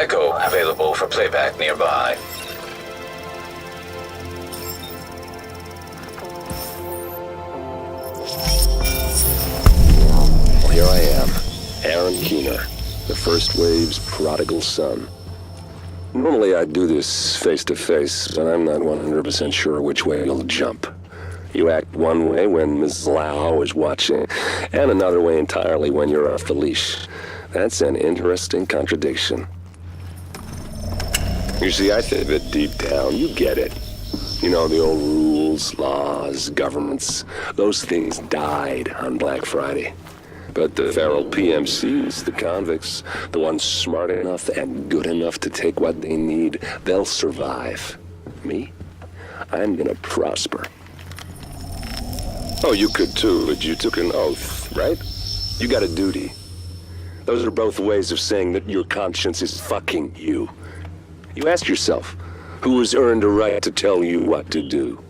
Echo available for playback nearby. Well, here I am, Aaron Keener, the First Wave's prodigal son. Normally I'd do this face-to-face, but I'm not 100% sure which way you'll jump. You act one way when Ms. Lau is watching, and another way entirely when you're off the leash. That's an interesting contradiction. You see, I think that deep down, you get it. You know, the old rules, laws, governments, those things died on Black Friday. But the feral PMCs, the convicts, the ones smart enough and good enough to take what they need, they'll survive. Me? I'm gonna prosper. Oh, you could too, but you took an oath, right? You got a duty. Those are both ways of saying that your conscience is fucking you. You ask yourself, who has earned a right to tell you what to do?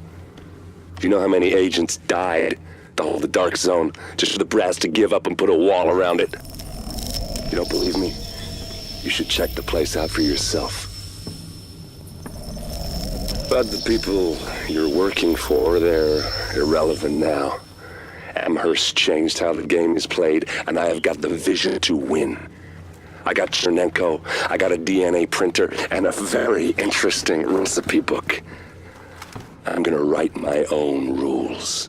Do you know how many agents died to hold the dark zone just for the brass to give up and put a wall around it? You don't believe me? You should check the place out for yourself. But the people you're working for, they're irrelevant now. Amherst changed how the game is played, and I have got the vision to win. I got Chernenko, I got a DNA printer, and a very interesting recipe book. I'm gonna write my own rules.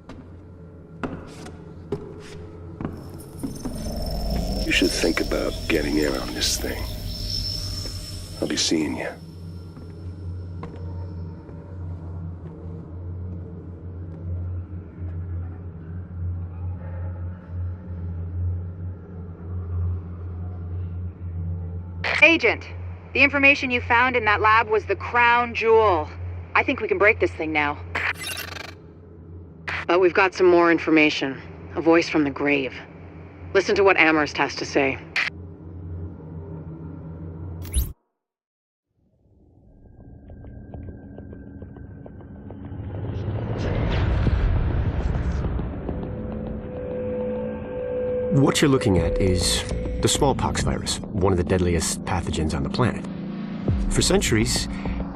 You should think about getting in on this thing. I'll be seeing you. Agent, the information you found in that lab was the crown jewel. I think we can break this thing now. But we've got some more information. A voice from the grave. Listen to what Amherst has to say. What you're looking at is the smallpox virus, one of the deadliest pathogens on the planet. For centuries,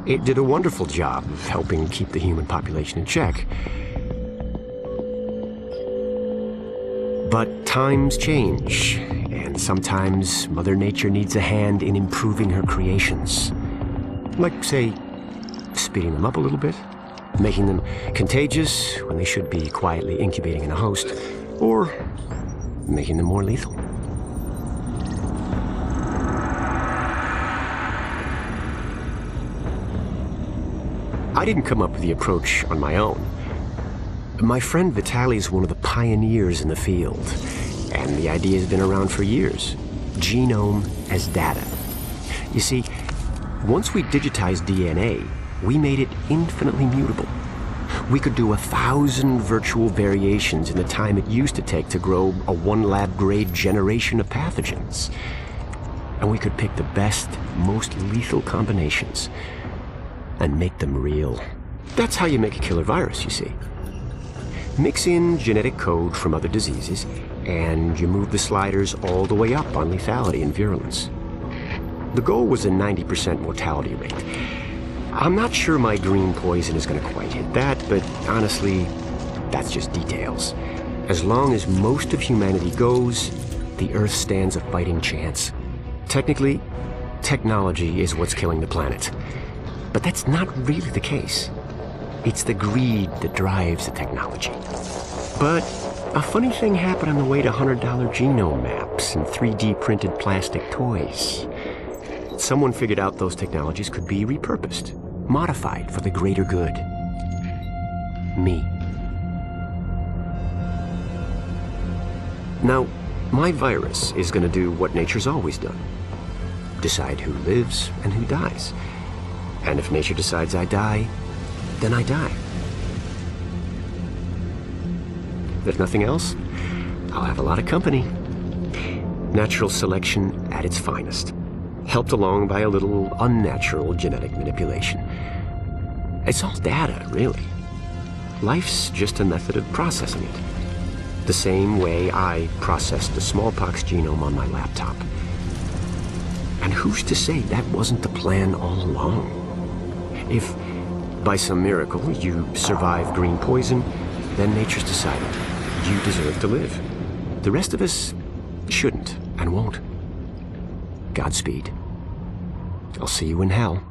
it did a wonderful job of helping keep the human population in check. But times change, and sometimes Mother Nature needs a hand in improving her creations. Like, say, speeding them up a little bit, making them contagious when they should be quietly incubating in a host, or making them more lethal. I didn't come up with the approach on my own. My friend Vitaly is one of the pioneers in the field, and the idea has been around for years. Genome as data. You see, once we digitized DNA, we made it infinitely mutable. We could do 1,000 virtual variations in the time it used to take to grow a one lab grade generation of pathogens. And we could pick the best, most lethal combinations and make them real. That's how you make a killer virus, you see. Mix in genetic code from other diseases, and you move the sliders all the way up on lethality and virulence. The goal was a 90% mortality rate. I'm not sure my green poison is going to quite hit that, but honestly, that's just details. As long as most of humanity goes, the Earth stands a fighting chance. Technically, technology is what's killing the planet. But that's not really the case. It's the greed that drives the technology. But a funny thing happened on the way to $100 genome maps and 3D printed plastic toys. Someone figured out those technologies could be repurposed, modified for the greater good. Me. Now, my virus is going to do what nature's always done. Decide who lives and who dies. And if nature decides I die, then I die. If nothing else, I'll have a lot of company. Natural selection at its finest, helped along by a little unnatural genetic manipulation. It's all data, really. Life's just a method of processing it. The same way I processed the smallpox genome on my laptop. And who's to say that wasn't the plan all along? If, by some miracle, you survive green poison, then nature's decided you deserve to live. The rest of us shouldn't and won't. Godspeed. I'll see you in hell.